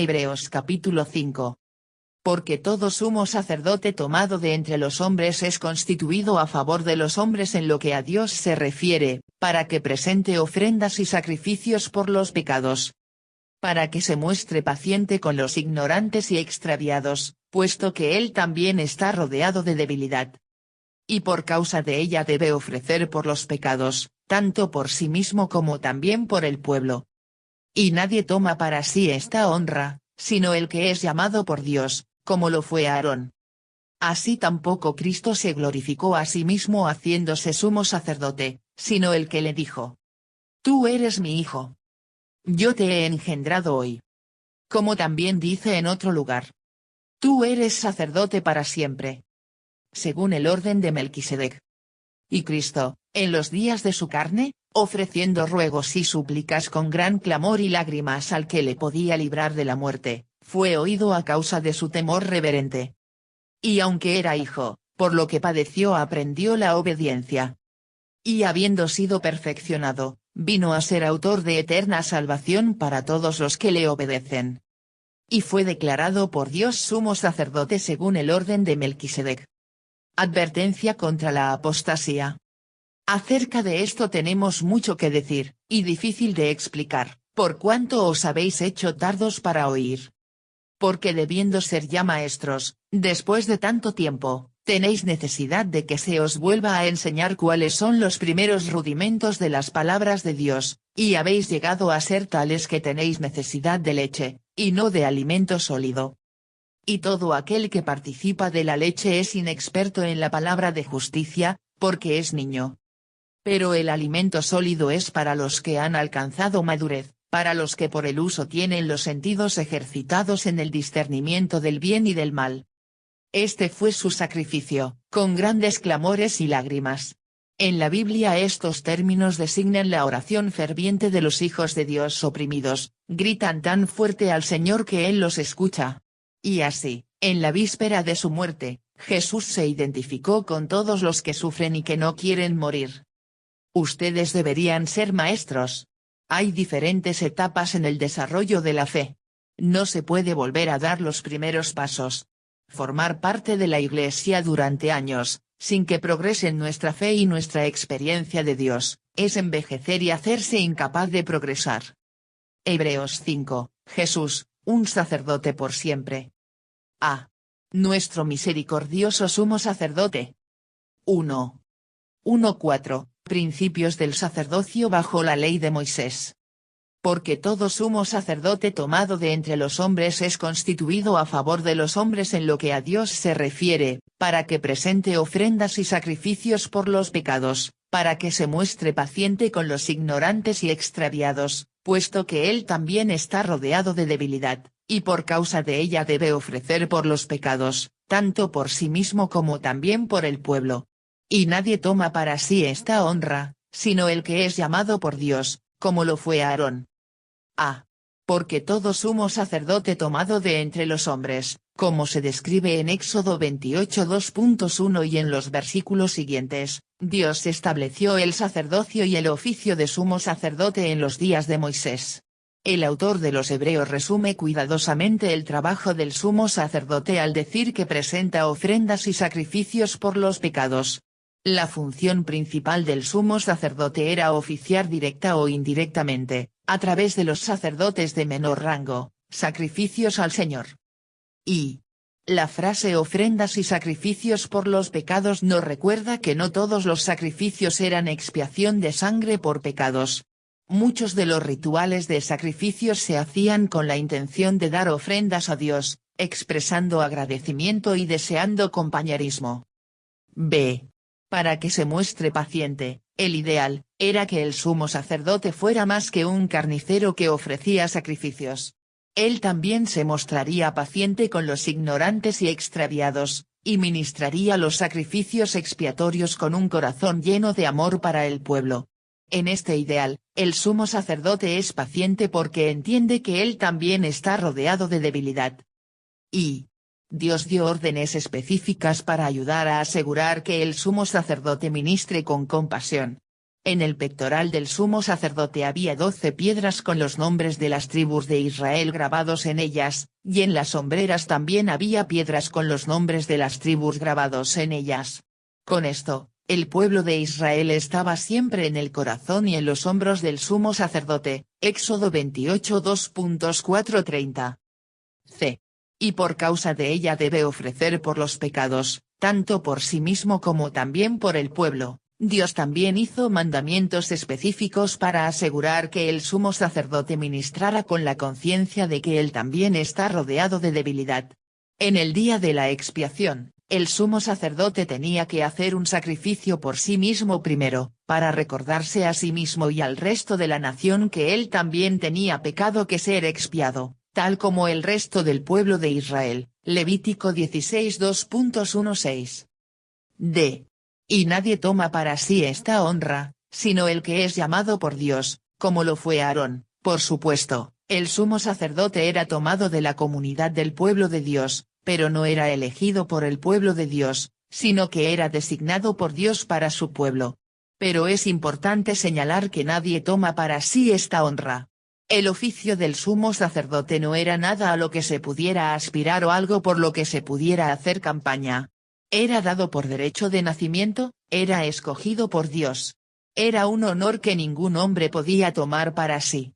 Hebreos capítulo 5. Porque todo sumo sacerdote tomado de entre los hombres es constituido a favor de los hombres en lo que a Dios se refiere, para que presente ofrendas y sacrificios por los pecados. Para que se muestre paciente con los ignorantes y extraviados, puesto que él también está rodeado de debilidad. Y por causa de ella debe ofrecer por los pecados, tanto por sí mismo como también por el pueblo. Y nadie toma para sí esta honra, sino el que es llamado por Dios, como lo fue Aarón. Así tampoco Cristo se glorificó a sí mismo haciéndose sumo sacerdote, sino el que le dijo: Tú eres mi hijo. Yo te he engendrado hoy. Como también dice en otro lugar: Tú eres sacerdote para siempre. Según el orden de Melquisedec. Y Cristo, en los días de su carne, ofreciendo ruegos y súplicas con gran clamor y lágrimas al que le podía librar de la muerte, fue oído a causa de su temor reverente. Y aunque era hijo, por lo que padeció aprendió la obediencia. Y habiendo sido perfeccionado, vino a ser autor de eterna salvación para todos los que le obedecen. Y fue declarado por Dios sumo sacerdote según el orden de Melquisedec. Advertencia contra la apostasía. Acerca de esto tenemos mucho que decir, y difícil de explicar, por cuanto os habéis hecho tardos para oír. Porque debiendo ser ya maestros, después de tanto tiempo, tenéis necesidad de que se os vuelva a enseñar cuáles son los primeros rudimentos de las palabras de Dios, y habéis llegado a ser tales que tenéis necesidad de leche, y no de alimento sólido. Y todo aquel que participa de la leche es inexperto en la palabra de justicia, porque es niño. Pero el alimento sólido es para los que han alcanzado madurez, para los que por el uso tienen los sentidos ejercitados en el discernimiento del bien y del mal. Este fue su sacrificio, con grandes clamores y lágrimas. En la Biblia estos términos designan la oración ferviente de los hijos de Dios oprimidos, gritan tan fuerte al Señor que Él los escucha. Y así, en la víspera de su muerte, Jesús se identificó con todos los que sufren y que no quieren morir. Ustedes deberían ser maestros. Hay diferentes etapas en el desarrollo de la fe. No se puede volver a dar los primeros pasos. Formar parte de la Iglesia durante años, sin que progresen nuestra fe y nuestra experiencia de Dios, es envejecer y hacerse incapaz de progresar. Hebreos 5, Jesús, un sacerdote por siempre. A. Nuestro misericordioso sumo sacerdote. 1. 1:4, Principios del sacerdocio bajo la ley de Moisés. Porque todo sumo sacerdote tomado de entre los hombres es constituido a favor de los hombres en lo que a Dios se refiere, para que presente ofrendas y sacrificios por los pecados, para que se muestre paciente con los ignorantes y extraviados, puesto que él también está rodeado de debilidad, y por causa de ella debe ofrecer por los pecados, tanto por sí mismo como también por el pueblo. Y nadie toma para sí esta honra, sino el que es llamado por Dios, como lo fue Aarón. A. Porque todo sumo sacerdote tomado de entre los hombres, como se describe en Éxodo 28 2.1 y en los versículos siguientes, Dios estableció el sacerdocio y el oficio de sumo sacerdote en los días de Moisés. El autor de los Hebreos resume cuidadosamente el trabajo del sumo sacerdote al decir que presenta ofrendas y sacrificios por los pecados. La función principal del sumo sacerdote era oficiar directa o indirectamente, a través de los sacerdotes de menor rango, sacrificios al Señor. Y la frase ofrendas y sacrificios por los pecados nos recuerda que no todos los sacrificios eran expiación de sangre por pecados. Muchos de los rituales de sacrificios se hacían con la intención de dar ofrendas a Dios, expresando agradecimiento y deseando compañerismo. B. Para que se muestre paciente, el ideal, era que el sumo sacerdote fuera más que un carnicero que ofrecía sacrificios. Él también se mostraría paciente con los ignorantes y extraviados, y ministraría los sacrificios expiatorios con un corazón lleno de amor para el pueblo. En este ideal, el sumo sacerdote es paciente porque entiende que él también está rodeado de debilidad. Y Dios dio órdenes específicas para ayudar a asegurar que el sumo sacerdote ministre con compasión. En el pectoral del sumo sacerdote había 12 piedras con los nombres de las tribus de Israel grabados en ellas, y en las hombreras también había piedras con los nombres de las tribus grabados en ellas. Con esto, el pueblo de Israel estaba siempre en el corazón y en los hombros del sumo sacerdote, Éxodo 28 2.4-30. C. Y por causa de ella debe ofrecer por los pecados, tanto por sí mismo como también por el pueblo. Dios también hizo mandamientos específicos para asegurar que el sumo sacerdote ministrara con la conciencia de que él también está rodeado de debilidad. En el día de la expiación, el sumo sacerdote tenía que hacer un sacrificio por sí mismo primero, para recordarse a sí mismo y al resto de la nación que él también tenía pecado que ser expiado, tal como el resto del pueblo de Israel. Levítico 16 2.16. D. Y nadie toma para sí esta honra, sino el que es llamado por Dios, como lo fue Aarón. Por supuesto, el sumo sacerdote era tomado de la comunidad del pueblo de Dios, pero no era elegido por el pueblo de Dios, sino que era designado por Dios para su pueblo. Pero es importante señalar que nadie toma para sí esta honra. El oficio del sumo sacerdote no era nada a lo que se pudiera aspirar o algo por lo que se pudiera hacer campaña. Era dado por derecho de nacimiento, era escogido por Dios. Era un honor que ningún hombre podía tomar para sí.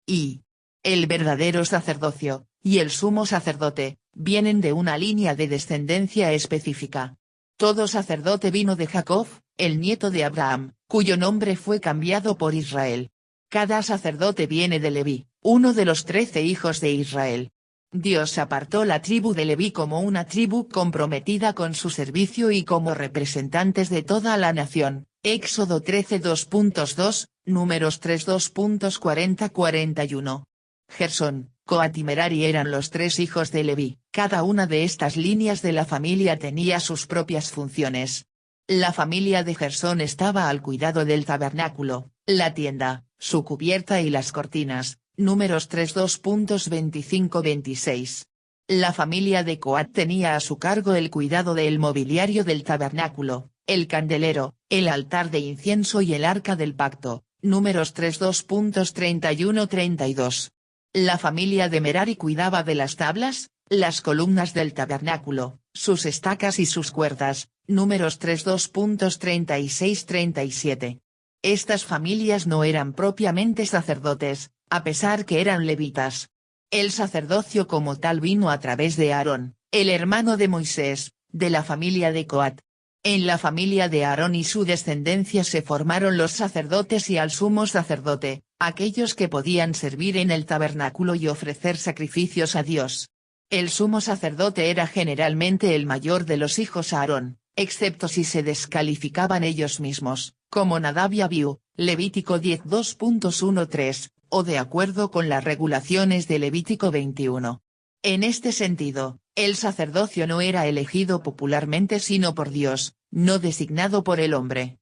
Y el verdadero sacerdocio, y el sumo sacerdote, vienen de una línea de descendencia específica. Todo sacerdote vino de Jacob, el nieto de Abraham, cuyo nombre fue cambiado por Israel. Cada sacerdote viene de Leví, uno de los 13 hijos de Israel. Dios apartó la tribu de Leví como una tribu comprometida con su servicio y como representantes de toda la nación. Éxodo 13 2.2, Números 3 2.40-41. Gersón, Coat y Merari eran los 3 hijos de Leví. Cada una de estas líneas de la familia tenía sus propias funciones. La familia de Gersón estaba al cuidado del tabernáculo, la tienda, su cubierta y las cortinas. Números 3 2.25-26. La familia de Coat tenía a su cargo el cuidado del mobiliario del tabernáculo, el candelero, el altar de incienso y el arca del pacto. Números 3 2.31-32. La familia de Merari cuidaba de las tablas, las columnas del tabernáculo, sus estacas y sus cuerdas. Números 3 2.36-37. Estas familias no eran propiamente sacerdotes, a pesar que eran levitas. El sacerdocio como tal vino a través de Aarón, el hermano de Moisés, de la familia de Coat. En la familia de Aarón y su descendencia se formaron los sacerdotes y al sumo sacerdote, aquellos que podían servir en el tabernáculo y ofrecer sacrificios a Dios. El sumo sacerdote era generalmente el mayor de los hijos Aarón, excepto si se descalificaban ellos mismos, como Nadab y Abiú, Levítico 10 2.13, o de acuerdo con las regulaciones de Levítico 21. En este sentido, el sacerdocio no era elegido popularmente sino por Dios, no designado por el hombre.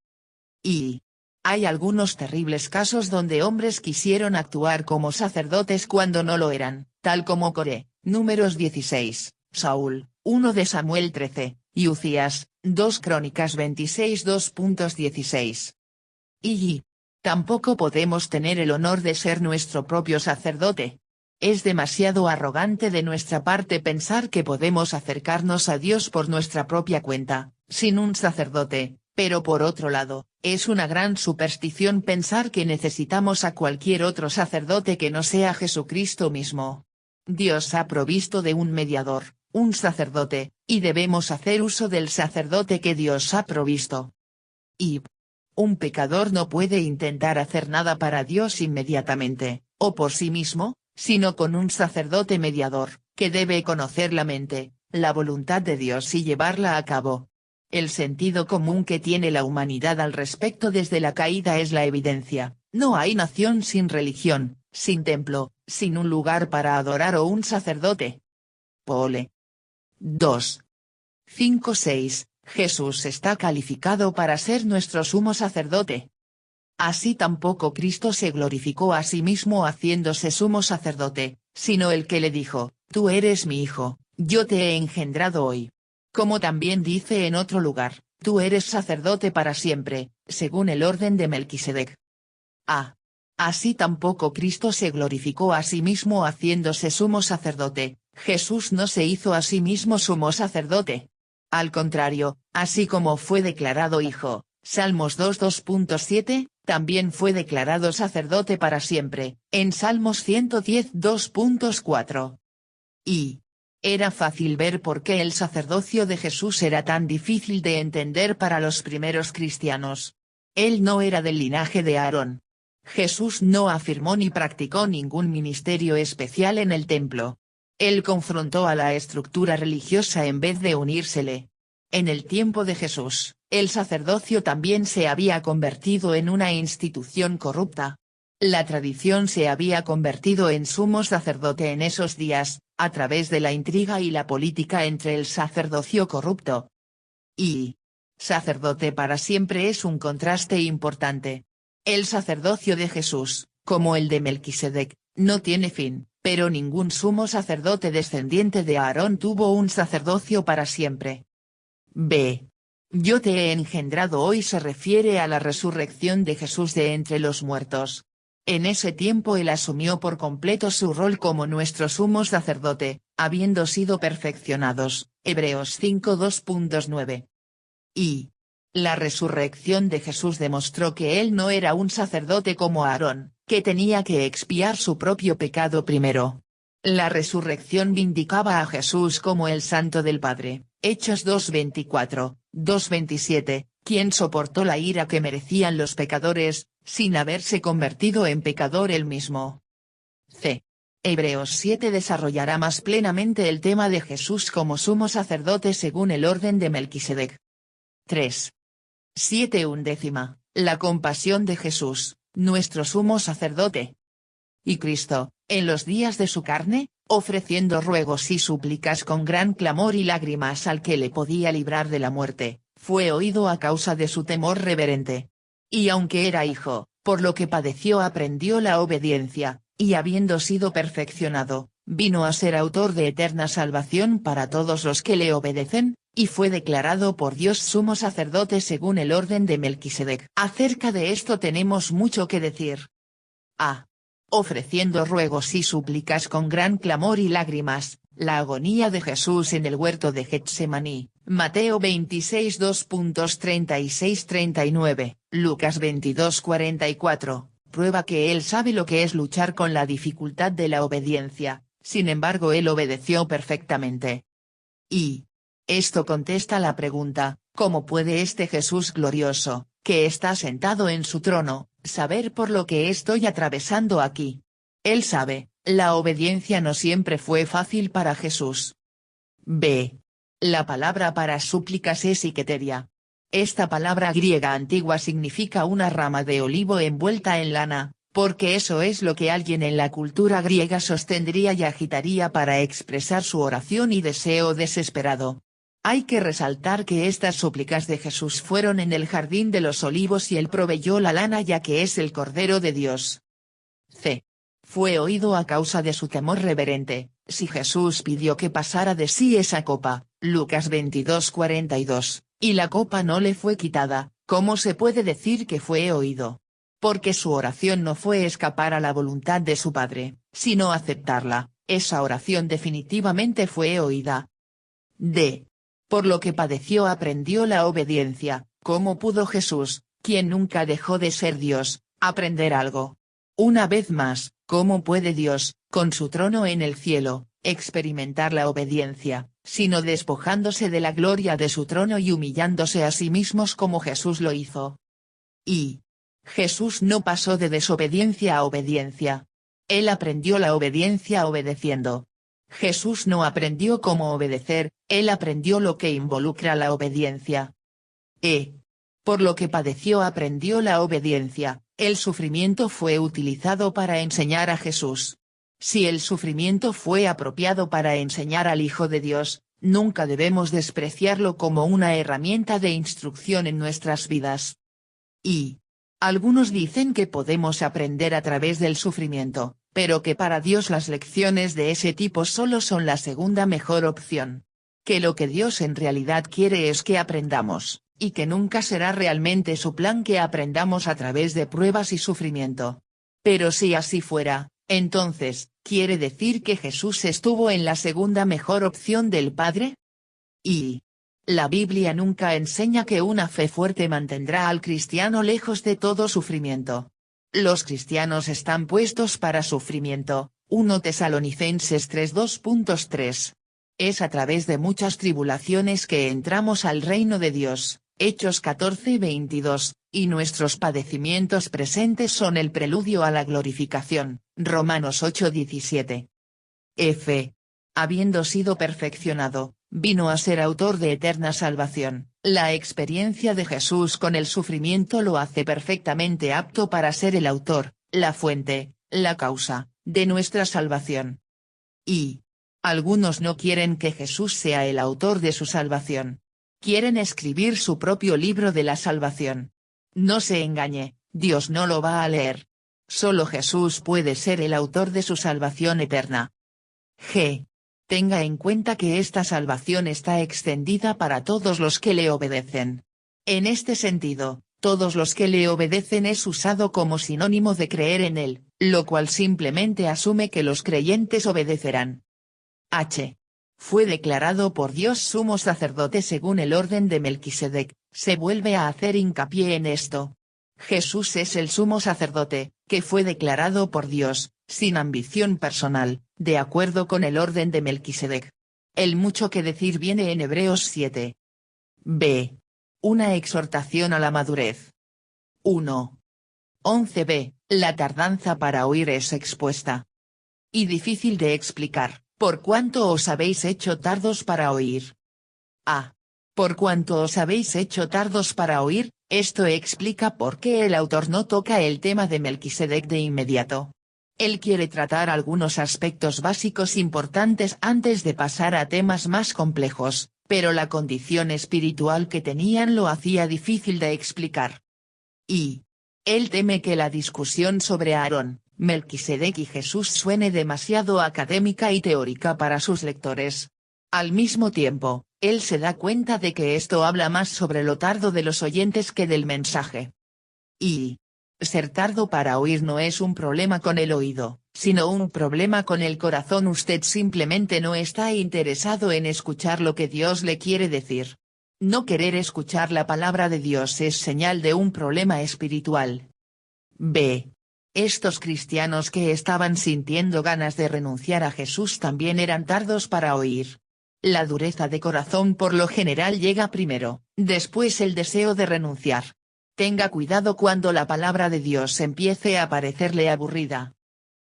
Y hay algunos terribles casos donde hombres quisieron actuar como sacerdotes cuando no lo eran, tal como Coré, Números 16, Saúl, 1 de Samuel 13, y Ucías, 2 Crónicas 26 2.16. Y tampoco podemos tener el honor de ser nuestro propio sacerdote. Es demasiado arrogante de nuestra parte pensar que podemos acercarnos a Dios por nuestra propia cuenta, sin un sacerdote, pero por otro lado, es una gran superstición pensar que necesitamos a cualquier otro sacerdote que no sea Jesucristo mismo. Dios ha provisto de un mediador, un sacerdote, y debemos hacer uso del sacerdote que Dios ha provisto. Y un pecador no puede intentar hacer nada para Dios inmediatamente, o por sí mismo, sino con un sacerdote mediador, que debe conocer la mente, la voluntad de Dios y llevarla a cabo. El sentido común que tiene la humanidad al respecto desde la caída es la evidencia: no hay nación sin religión, sin templo, sin un lugar para adorar o un sacerdote. Pole 2. 5-6. Jesús está calificado para ser nuestro sumo sacerdote. Así tampoco Cristo se glorificó a sí mismo haciéndose sumo sacerdote, sino el que le dijo: tú eres mi hijo, yo te he engendrado hoy. Como también dice en otro lugar: tú eres sacerdote para siempre, según el orden de Melquisedec. A. Así tampoco Cristo se glorificó a sí mismo haciéndose sumo sacerdote. Jesús no se hizo a sí mismo sumo sacerdote. Al contrario, así como fue declarado hijo, Salmos 2:2.7, también fue declarado sacerdote para siempre, en Salmos 110:2.4. Y era fácil ver por qué el sacerdocio de Jesús era tan difícil de entender para los primeros cristianos. Él no era del linaje de Aarón. Jesús no afirmó ni practicó ningún ministerio especial en el templo. Él confrontó a la estructura religiosa en vez de unírsele. En el tiempo de Jesús, el sacerdocio también se había convertido en una institución corrupta. La tradición se había convertido en sumo sacerdote en esos días, a través de la intriga y la política entre el sacerdocio corrupto. Y sacerdote para siempre es un contraste importante. El sacerdocio de Jesús, como el de Melquisedec, no tiene fin, pero ningún sumo sacerdote descendiente de Aarón tuvo un sacerdocio para siempre. B. Yo te he engendrado hoy se refiere a la resurrección de Jesús de entre los muertos. En ese tiempo él asumió por completo su rol como nuestro sumo sacerdote, habiendo sido perfeccionados, Hebreos 5:2.9. Y la resurrección de Jesús demostró que él no era un sacerdote como Aarón, que tenía que expiar su propio pecado primero. La resurrección vindicaba a Jesús como el Santo del Padre, Hechos 2:24, 2:27, quien soportó la ira que merecían los pecadores, sin haberse convertido en pecador él mismo. C. Hebreos 7 desarrollará más plenamente el tema de Jesús como sumo sacerdote según el orden de Melquisedec. 3. 7:11, la compasión de Jesús, nuestro sumo sacerdote. Y Cristo, en los días de su carne, ofreciendo ruegos y súplicas con gran clamor y lágrimas al que le podía librar de la muerte, fue oído a causa de su temor reverente. Y aunque era hijo, por lo que padeció aprendió la obediencia, y habiendo sido perfeccionado, vino a ser autor de eterna salvación para todos los que le obedecen, y fue declarado por Dios sumo sacerdote según el orden de Melquisedec. Acerca de esto tenemos mucho que decir. A. Ofreciendo ruegos y súplicas con gran clamor y lágrimas, la agonía de Jesús en el huerto de Getsemaní, Mateo 26:2.36-39, Lucas 22:44, prueba que él sabe lo que es luchar con la dificultad de la obediencia, sin embargo él obedeció perfectamente. Y esto contesta la pregunta, ¿cómo puede este Jesús glorioso, que está sentado en su trono, saber por lo que estoy atravesando aquí? Él sabe, la obediencia no siempre fue fácil para Jesús. B. La palabra para súplicas es iketeria. Esta palabra griega antigua significa una rama de olivo envuelta en lana, porque eso es lo que alguien en la cultura griega sostendría y agitaría para expresar su oración y deseo desesperado. Hay que resaltar que estas súplicas de Jesús fueron en el jardín de los olivos y él proveyó la lana ya que es el Cordero de Dios. C. Fue oído a causa de su temor reverente. Si Jesús pidió que pasara de sí esa copa, Lucas 22:42, y la copa no le fue quitada, ¿cómo se puede decir que fue oído? Porque su oración no fue escapar a la voluntad de su Padre, sino aceptarla, esa oración definitivamente fue oída. D. Por lo que padeció aprendió la obediencia. ¿Cómo pudo Jesús, quien nunca dejó de ser Dios, aprender algo? Una vez más, ¿cómo puede Dios, con su trono en el cielo, experimentar la obediencia, sino despojándose de la gloria de su trono y humillándose a sí mismos como Jesús lo hizo? Y Jesús no pasó de desobediencia a obediencia. Él aprendió la obediencia obedeciendo. Jesús no aprendió cómo obedecer, él aprendió lo que involucra la obediencia. Por lo que padeció aprendió la obediencia, el sufrimiento fue utilizado para enseñar a Jesús. Si el sufrimiento fue apropiado para enseñar al Hijo de Dios, nunca debemos despreciarlo como una herramienta de instrucción en nuestras vidas. Y algunos dicen que podemos aprender a través del sufrimiento, pero que para Dios las lecciones de ese tipo solo son la segunda mejor opción. Que lo que Dios en realidad quiere es que aprendamos, y que nunca será realmente su plan que aprendamos a través de pruebas y sufrimiento. Pero si así fuera, entonces, ¿quiere decir que Jesús estuvo en la segunda mejor opción del Padre? Y la Biblia nunca enseña que una fe fuerte mantendrá al cristiano lejos de todo sufrimiento. Los cristianos están puestos para sufrimiento, 1 Tesalonicenses 3:2.3. Es a través de muchas tribulaciones que entramos al reino de Dios, Hechos 14:22, y nuestros padecimientos presentes son el preludio a la glorificación, Romanos 8:17. F. Habiendo sido perfeccionado, vino a ser autor de eterna salvación. La experiencia de Jesús con el sufrimiento lo hace perfectamente apto para ser el autor, la fuente, la causa, de nuestra salvación. Y algunos no quieren que Jesús sea el autor de su salvación. Quieren escribir su propio libro de la salvación. No se engañe, Dios no lo va a leer. Solo Jesús puede ser el autor de su salvación eterna. G. Tenga en cuenta que esta salvación está extendida para todos los que le obedecen. En este sentido, todos los que le obedecen es usado como sinónimo de creer en él, lo cual simplemente asume que los creyentes obedecerán. H. Fue declarado por Dios sumo sacerdote según el orden de Melquisedec. Se vuelve a hacer hincapié en esto. Jesús es el sumo sacerdote, que fue declarado por Dios, sin ambición personal, de acuerdo con el orden de Melquisedec. El mucho que decir viene en Hebreos 7. B. Una exhortación a la madurez. 1. 11b. La tardanza para oír es expuesta y difícil de explicar, por cuanto os habéis hecho tardos para oír. A. Por cuanto os habéis hecho tardos para oír, esto explica por qué el autor no toca el tema de Melquisedec de inmediato. Él quiere tratar algunos aspectos básicos importantes antes de pasar a temas más complejos, pero la condición espiritual que tenían lo hacía difícil de explicar. Y él teme que la discusión sobre Aarón, Melquisedec y Jesús suene demasiado académica y teórica para sus lectores. Al mismo tiempo, él se da cuenta de que esto habla más sobre lo tardo de los oyentes que del mensaje. Y ser tardo para oír no es un problema con el oído, sino un problema con el corazón. Usted simplemente no está interesado en escuchar lo que Dios le quiere decir. No querer escuchar la palabra de Dios es señal de un problema espiritual. B. Estos cristianos que estaban sintiendo ganas de renunciar a Jesús también eran tardos para oír. La dureza de corazón por lo general llega primero, después el deseo de renunciar. Tenga cuidado cuando la palabra de Dios empiece a parecerle aburrida.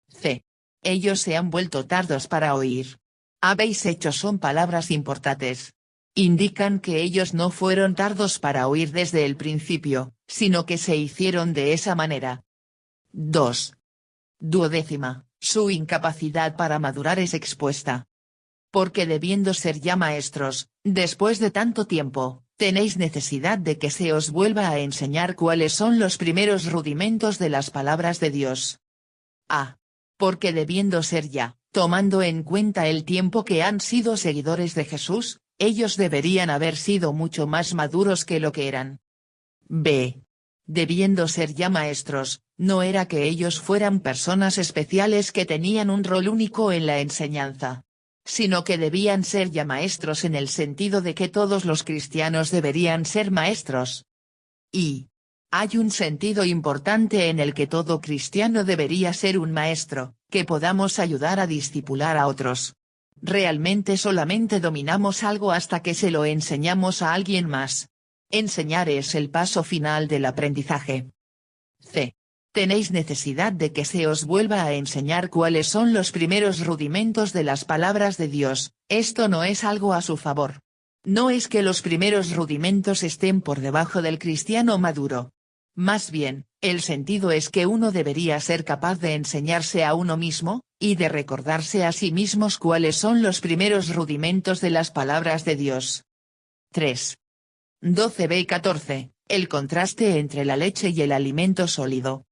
C. Ellos se han vuelto tardos para oír. Habéis hecho son palabras importantes. Indican que ellos no fueron tardos para oír desde el principio, sino que se hicieron de esa manera. 2. 12. Su incapacidad para madurar es expuesta. Porque debiendo ser ya maestros, después de tanto tiempo, tenéis necesidad de que se os vuelva a enseñar cuáles son los primeros rudimentos de las palabras de Dios. A. Porque debiendo ser ya, tomando en cuenta el tiempo que han sido seguidores de Jesús, ellos deberían haber sido mucho más maduros que lo que eran. B. Debiendo ser ya maestros, no era que ellos fueran personas especiales que tenían un rol único en la enseñanza, sino que debían ser ya maestros en el sentido de que todos los cristianos deberían ser maestros. Y hay un sentido importante en el que todo cristiano debería ser un maestro, que podamos ayudar a discipular a otros. Realmente solamente dominamos algo hasta que se lo enseñamos a alguien más. Enseñar es el paso final del aprendizaje. C. Tenéis necesidad de que se os vuelva a enseñar cuáles son los primeros rudimentos de las palabras de Dios. Esto no es algo a su favor. No es que los primeros rudimentos estén por debajo del cristiano maduro. Más bien, el sentido es que uno debería ser capaz de enseñarse a uno mismo, y de recordarse a sí mismos cuáles son los primeros rudimentos de las palabras de Dios. 3. 12b y 14. El contraste entre la leche y el alimento sólido.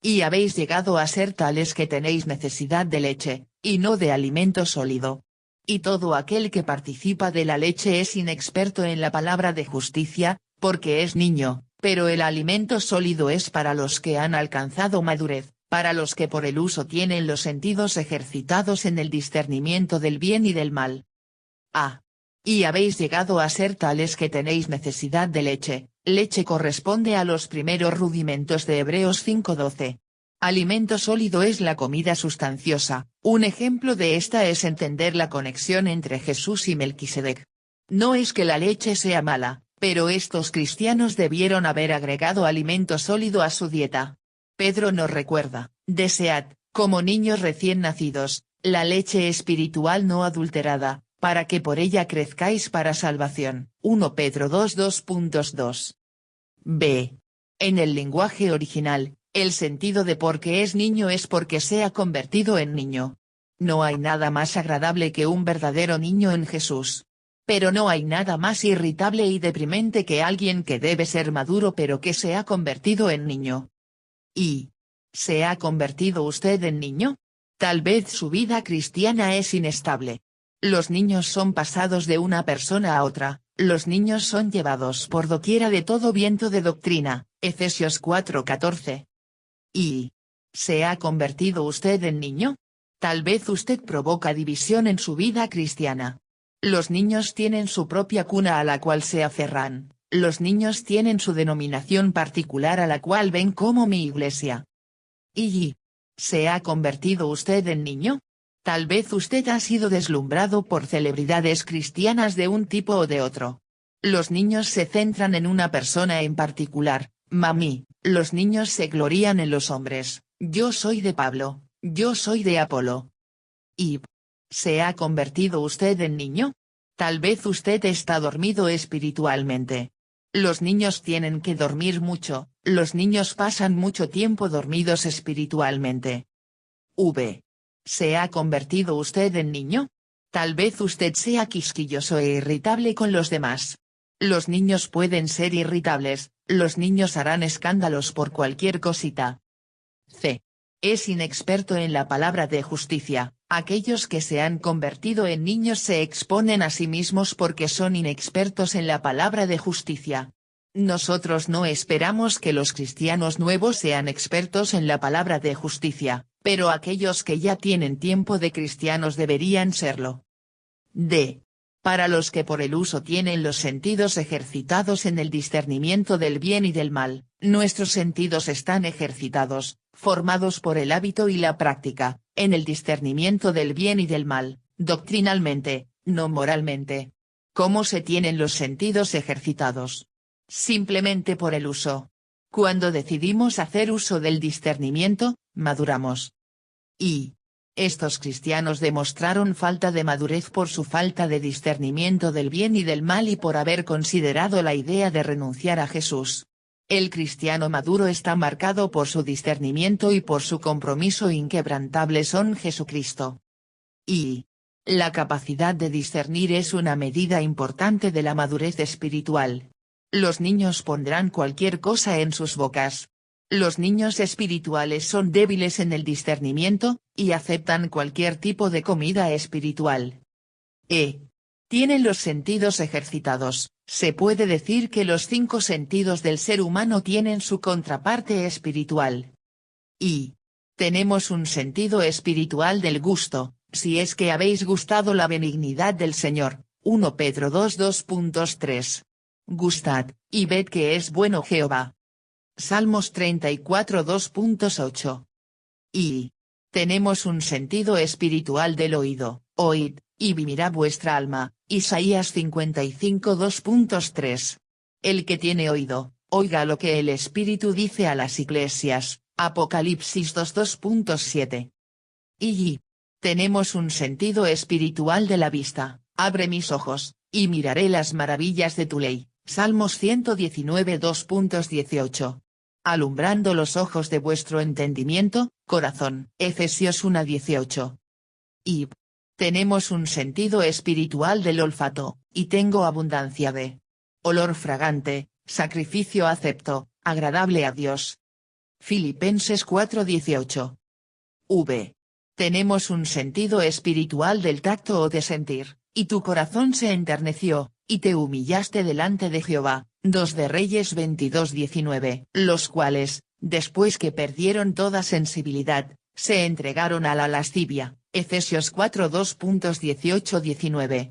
Y habéis llegado a ser tales que tenéis necesidad de leche, y no de alimento sólido. Y todo aquel que participa de la leche es inexperto en la palabra de justicia, porque es niño, pero el alimento sólido es para los que han alcanzado madurez, para los que por el uso tienen los sentidos ejercitados en el discernimiento del bien y del mal. Y habéis llegado a ser tales que tenéis necesidad de leche. Leche corresponde a los primeros rudimentos de Hebreos 5:12. Alimento sólido es la comida sustanciosa. Un ejemplo de esta es entender la conexión entre Jesús y Melquisedec. No es que la leche sea mala, pero estos cristianos debieron haber agregado alimento sólido a su dieta. Pedro nos recuerda: desead, como niños recién nacidos, la leche espiritual no adulterada, para que por ella crezcáis para salvación. 1 Pedro 2:2. B. En el lenguaje original, el sentido de porque es niño es porque se ha convertido en niño. No hay nada más agradable que un verdadero niño en Jesús. Pero no hay nada más irritable y deprimente que alguien que debe ser maduro pero que se ha convertido en niño. ¿Se ha convertido usted en niño? Tal vez su vida cristiana es inestable. Los niños son pasados de una persona a otra, los niños son llevados por doquiera de todo viento de doctrina, Efesios 4:14. ¿Se ha convertido usted en niño? Tal vez usted provoca división en su vida cristiana. Los niños tienen su propia cuna a la cual se aferran, los niños tienen su denominación particular a la cual ven como mi iglesia. ¿Se ha convertido usted en niño? Tal vez usted ha sido deslumbrado por celebridades cristianas de un tipo o de otro. Los niños se centran en una persona en particular. Mami, los niños se glorían en los hombres: yo soy de Pablo, yo soy de Apolo. ¿Se ha convertido usted en niño? Tal vez usted está dormido espiritualmente. Los niños tienen que dormir mucho, los niños pasan mucho tiempo dormidos espiritualmente. ¿Se ha convertido usted en niño? Tal vez usted sea quisquilloso e irritable con los demás. Los niños pueden ser irritables, los niños harán escándalos por cualquier cosita. Es inexperto en la palabra de justicia. Aquellos que se han convertido en niños se exponen a sí mismos porque son inexpertos en la palabra de justicia. Nosotros no esperamos que los cristianos nuevos sean expertos en la palabra de justicia, pero aquellos que ya tienen tiempo de cristianos deberían serlo. Para los que por el uso tienen los sentidos ejercitados en el discernimiento del bien y del mal, nuestros sentidos están ejercitados, formados por el hábito y la práctica, en el discernimiento del bien y del mal, doctrinalmente, no moralmente. ¿Cómo se tienen los sentidos ejercitados? Simplemente por el uso. Cuando decidimos hacer uso del discernimiento, maduramos. Estos cristianos demostraron falta de madurez por su falta de discernimiento del bien y del mal y por haber considerado la idea de renunciar a Jesús. El cristiano maduro está marcado por su discernimiento y por su compromiso inquebrantable con Jesucristo. La capacidad de discernir es una medida importante de la madurez espiritual. Los niños pondrán cualquier cosa en sus bocas. Los niños espirituales son débiles en el discernimiento, y aceptan cualquier tipo de comida espiritual. Tienen los sentidos ejercitados. Se puede decir que los 5 sentidos del ser humano tienen su contraparte espiritual. Tenemos un sentido espiritual del gusto, si es que habéis gustado la benignidad del Señor. 1 Pedro 2:2.3. Gustad, y ved que es bueno Jehová. Salmos 34:2.8. Tenemos un sentido espiritual del oído. Oíd, y vivirá vuestra alma. Isaías 55:2.3. El que tiene oído, oiga lo que el Espíritu dice a las iglesias. Apocalipsis 2:2.7. Tenemos un sentido espiritual de la vista. Abre mis ojos, y miraré las maravillas de tu ley. Salmos 119:2.18. Alumbrando los ojos de vuestro entendimiento, corazón. Efesios 1:18. Tenemos un sentido espiritual del olfato, y tengo abundancia de olor fragante, sacrificio acepto, agradable a Dios. Filipenses 4:18. Tenemos un sentido espiritual del tacto o de sentir, y tu corazón se enterneció, y te humillaste delante de Jehová. 2 de Reyes 22:19, los cuales, después que perdieron toda sensibilidad, se entregaron a la lascivia, Efesios 4:2.18-19.